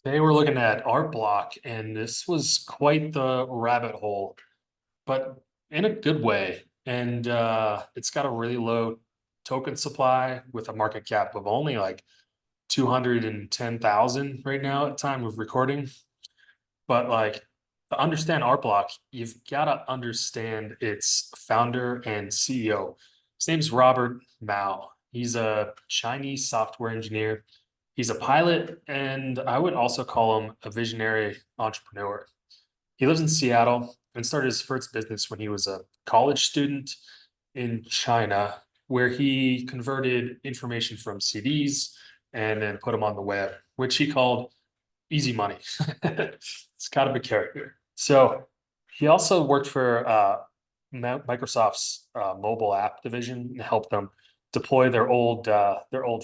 Today we're looking at Arcblock, and this was quite the rabbit hole, but in a good way. And it's got a really low token supply with a market cap of only like 210,000 right now at time of recording. But like to understand Artblock, you've got to understand its founder and CEO. His name's Robert Mao. He's a Chinese software engineer. He's a pilot, and I would also call him a visionary entrepreneur. He lives in Seattle and started his first business when he was a college student in China, where he converted information from CDs and then put them on the web, which he called easy money. It's kind of a character. So he also worked for Microsoft's mobile app division and helped them deploy their old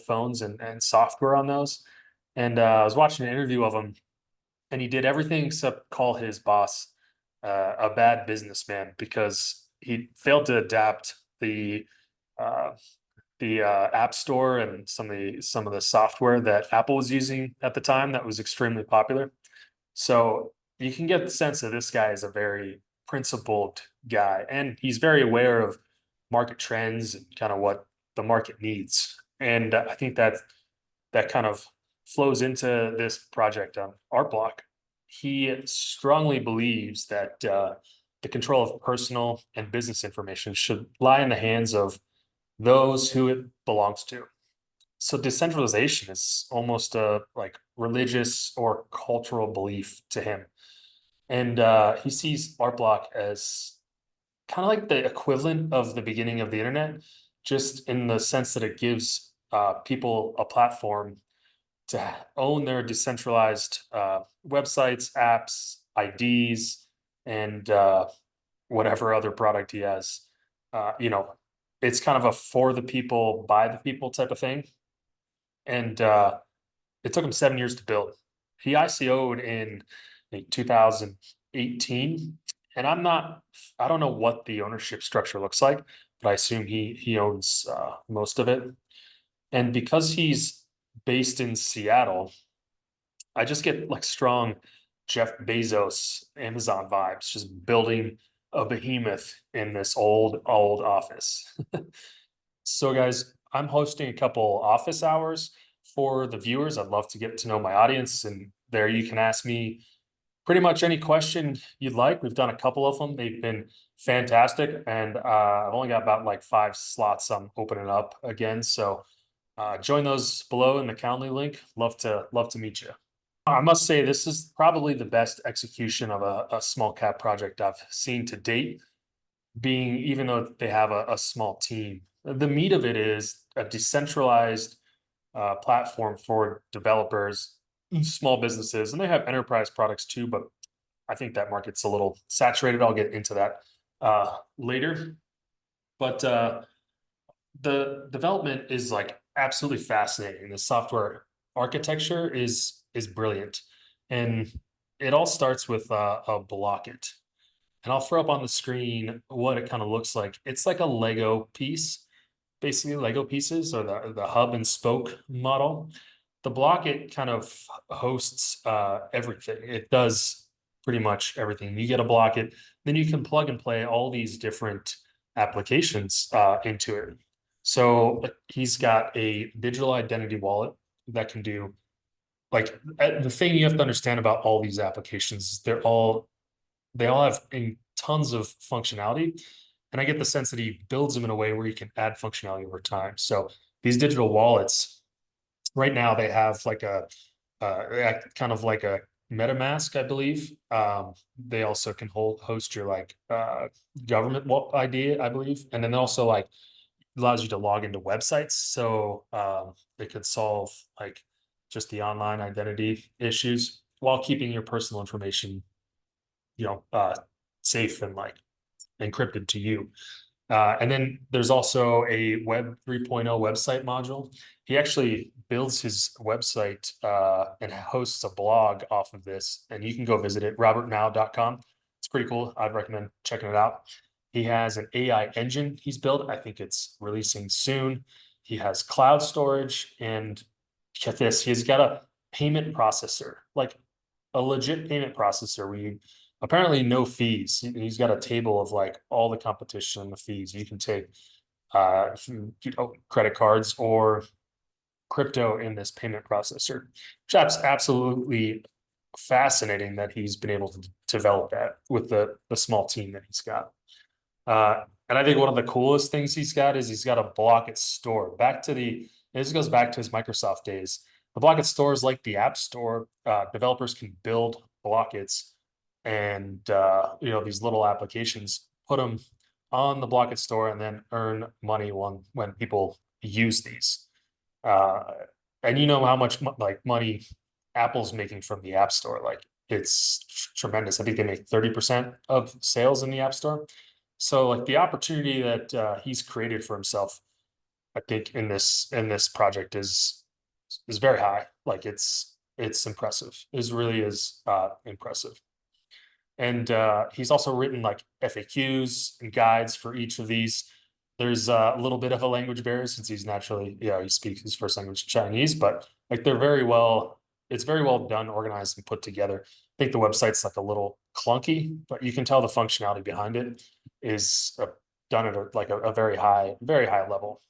phones and software on those. And I was watching an interview of him, and he did everything except call his boss a bad businessman because he failed to adapt uh, the App Store and some of the software that Apple was using at the time that was extremely popular. So you can get the sense that this guy is a very principled guy, and he's very aware of market trends and kind of what the market needs. And I think that kind of flows into this project on Artblock. He strongly believes that the control of personal and business information should lie in the hands of those who it belongs to. So decentralization is almost a like religious or cultural belief to him. And he sees art block as kind of like the equivalent of the beginning of the internet, just in the sense that it gives people a platform to own their decentralized websites, apps, IDs, and whatever other product he has. You know, it's kind of a for the people, by the people type of thing. And it took him 7 years to build. He ICO'd in I think 2018, and I don't know what the ownership structure looks like, but I assume he owns most of it. And because he's based in Seattle, I just get like strong Jeff Bezos Amazon vibes, just building a behemoth in this old office. So, guys, I'm hosting a couple office hours for the viewers. I'd love to get to know my audience, and there you can ask me pretty much any question you'd like. We've done a couple of them. They've been fantastic, and I've only got about like 5 slots I'm opening up again. So join those below in the Calendly link. Love to meet you. I must say this is probably the best execution of a small cap project I've seen to date, being even though they have a small team. The meat of it is a decentralized platform for developers, small businesses, and they have enterprise products too, but I think that market's a little saturated. I'll get into that later. But the development is like absolutely fascinating. The software architecture is brilliant, and it all starts with a blocket. And I'll throw up on the screen what it kind of looks like. It's like a Lego piece, basically Lego pieces or the hub and spoke model. The blocket kind of hosts everything. It does pretty much everything. You get a blocket, then you can plug and play all these different applications into it. So he's got a digital identity wallet that can do like the thing you have to understand about all these applications, they all have tons of functionality. And I get the sense that he builds them in a way where you can add functionality over time. So these digital wallets, right now, they have like they act kind of like a MetaMask, I believe. They also can host your like government ID, I believe, and then also like allows you to log into websites. So they could solve like just the online identity issues while keeping your personal information, you know, safe and like encrypted to you. And then there's also a Web 3.0 website module. He actually builds his website and hosts a blog off of this, and you can go visit it, robertnow.com. It's pretty cool. I'd recommend checking it out. He has an AI engine he's built. I think it's releasing soon. He has cloud storage, and get this, he's got payment processor, like a legit payment processor where you apparently no fees. He's got a table of like all the competition, the fees. You can take credit cards or crypto in this payment processor, which is absolutely fascinating that he's been able to develop that with the small team that he's got. And I think one of the coolest things he's got is he's got a Block It store. This goes back to his Microsoft days. The Block It store is like the App Store. Developers can build Blockits and these little applications, put them on the Block It store, and then earn money when people use these. Uh, and you know how much like money Apple's making from the App Store. Like it's tremendous. I think they make 30% of sales in the App Store. So like the opportunity that he's created for himself, I think in this project is very high. Like it's impressive. It really is impressive. And he's also written like FAQs and guides for each of these. There's a little bit of a language barrier since he's naturally, he speaks his first language Chinese, but like it's very well done, organized, and put together. I think the website's like a little clunky, but you can tell the functionality behind it is done at a very high level.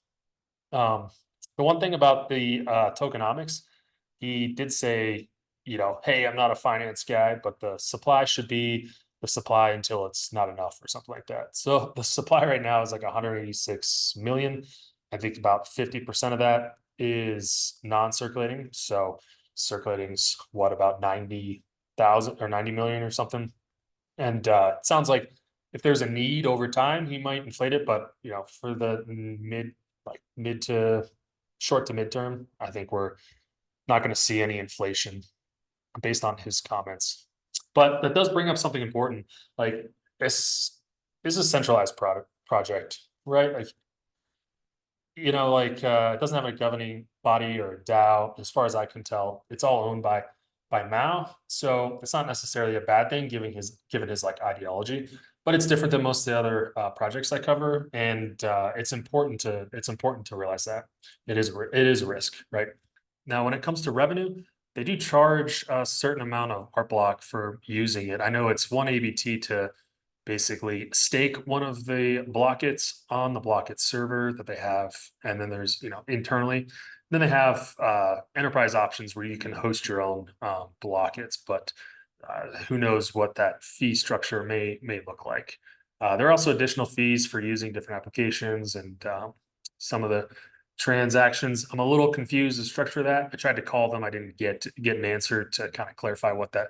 The one thing about the tokenomics, he did say, hey, I'm not a finance guy, but the supply should be the supply until it's not enough or something like that. So the supply right now is like 186 million. I think about 50% of that is non-circulating. So circulating's what, about 90,000 or 90 million or something. And it sounds like if there's a need over time, he might inflate it. But for the mid to short to midterm, I think we're not going to see any inflation based on his comments. But that does bring up something important. Like this is a centralized project, right? Like it doesn't have a governing body or DAO, as far as I can tell. It's all owned by Mao, so it's not necessarily a bad thing given his like ideology. But it's different than most of the other projects I cover, and it's important to realize that it is a risk, right? Now, when it comes to revenue, they do charge a certain amount of Arcblock for using it. I know it's one ABT to basically stake one of the Blockits on the Blockit server that they have, and then there's internally. Then they have enterprise options where you can host your own Blockits, but who knows what that fee structure may look like. There are also additional fees for using different applications and some of the transactions. I'm a little confused the structure of that. I tried to call them. I didn't get an answer to kind of clarify what that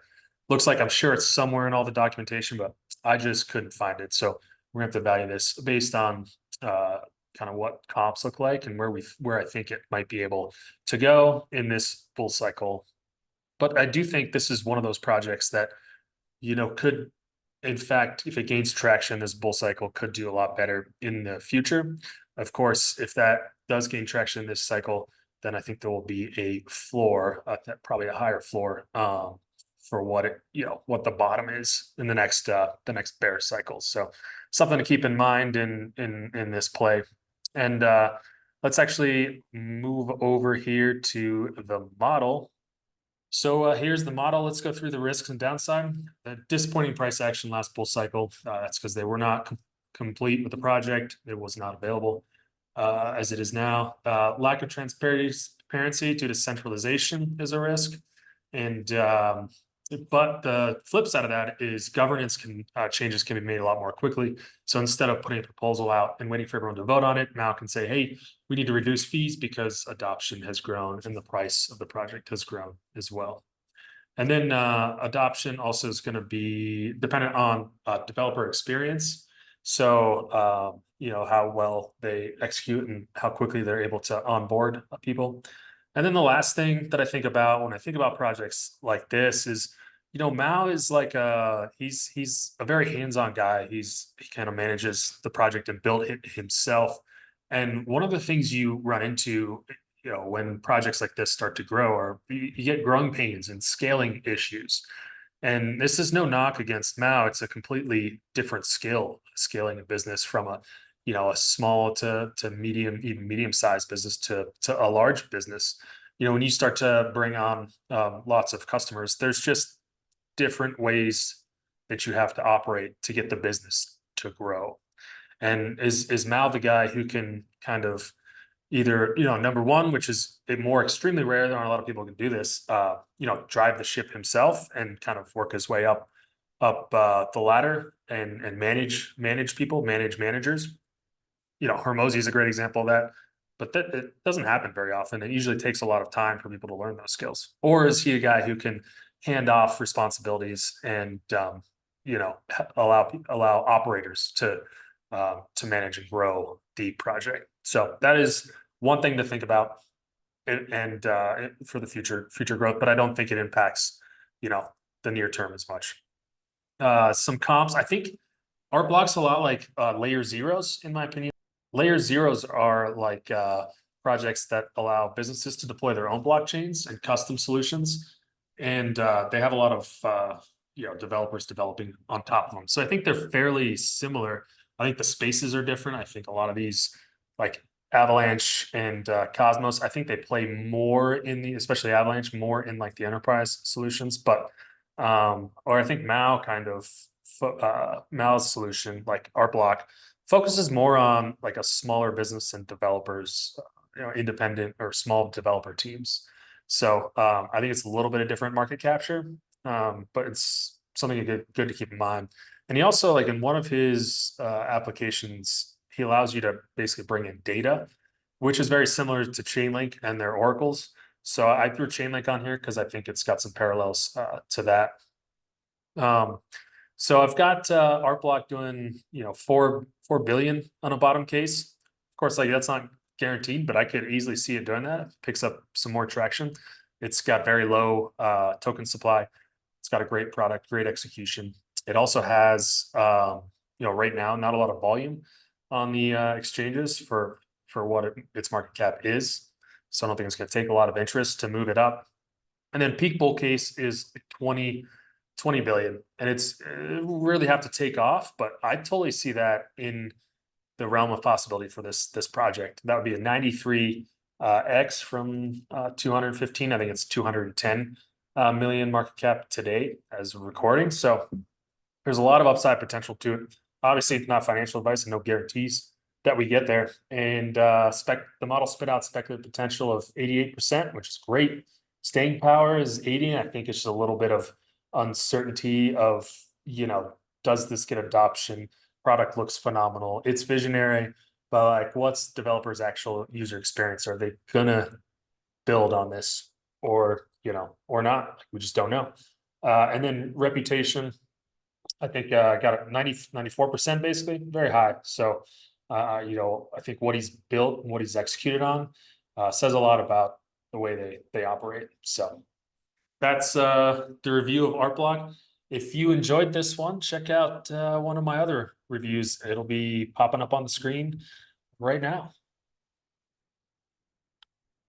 looks like. I'm sure it's somewhere in all the documentation, but I just couldn't find it. So we're gonna have to value this based on kind of what comps look like and where I think it might be able to go in this bull cycle. But I do think this is one of those projects that could, in fact, if it gains traction, this bull cycle could do a lot better in the future. Of course, if that does gain traction this cycle, then I think there will be a floor, probably a higher floor, for what the bottom is in the next bear cycle. So something to keep in mind in this play. And let's actually move over here to the model. So here's the model. Let's go through the risks and downside. The disappointing price action last bull cycle. That's because they were not complete with the project. It was not available as it is now. Lack of transparency due to centralization is a risk. And but the flip side of that is governance changes can be made a lot more quickly. So instead of putting a proposal out and waiting for everyone to vote on it, Mao can say, hey, we need to reduce fees because adoption has grown and the price of the project has grown as well. And then adoption also is going to be dependent on developer experience. So, how well they execute and how quickly they're able to onboard people. And then the last thing that I think about when I think about projects like this is, Mao is like he's a very hands-on guy. He kind of manages the project and built it himself. And one of the things you run into, when projects like this start to grow, are you get growing pains and scaling issues. And this is no knock against Mao. It's a completely different skill, scaling a business from a small to medium, even medium-sized business to a large business. when you start to bring on lots of customers, there's just different ways that you have to operate to get the business to grow. And is Mal the guy who can kind of either, number one, which is more extremely rare, there aren't a lot of people who can do this, drive the ship himself and kind of work his way up the ladder and manage people, manage managers. Hormozy is a great example of that, but that it doesn't happen very often. It usually takes a lot of time for people to learn those skills. Or is he a guy who can hand off responsibilities and allow operators to manage and grow the project? So that is one thing to think about, and for the future growth. But I don't think it impacts the near term as much. Some comps, I think Arcblock's a lot like layer zeros, in my opinion. Layer zeros are like projects that allow businesses to deploy their own blockchains and custom solutions, and they have a lot of developers developing on top of them. So I think they're fairly similar. I think the spaces are different. I think a lot of these, like Avalanche and Cosmos, I think they play more in especially Avalanche, more in like the enterprise solutions. But or I think Mao kind of Mao's solution, like Artblock, focuses more on like a smaller business and developers, independent or small developer teams. So I think it's a little bit of different market capture, but it's something good to keep in mind. And he also, like in one of his applications, he allows you to basically bring in data, which is very similar to Chainlink and their oracles. So I threw Chainlink on here because I think it's got some parallels to that. So I've got Artblock doing 4 billion on a bottom case. Of course, like that's not guaranteed, but I could easily see it doing that. It picks up some more traction. It's got very low token supply. It's got a great product, great execution. It also has right now not a lot of volume on the exchanges for what its market cap is. So I don't think it's going to take a lot of interest to move it up. And then peak bull case is 20 billion, and it really have to take off. But I totally see that in the realm of possibility for this project. That would be a 93 x from 215. I think it's 210 million market cap today as a recording. So there's a lot of upside potential to it. Obviously, it's not financial advice and no guarantees that we get there. And the model spit out speculative potential of 88%, which is great. Staying power is 80. I think it's just a little bit of uncertainty of, does this get adoption? Product looks phenomenal. It's visionary, but like, what's developers' actual user experience? Are they gonna build on this or not? We just don't know. And then reputation, I think got a 94% basically, very high. So, I think what he's built and what he's executed on says a lot about the way they operate. So that's the review of Artblock. If you enjoyed this one, check out one of my other reviews. It'll be popping up on the screen right now.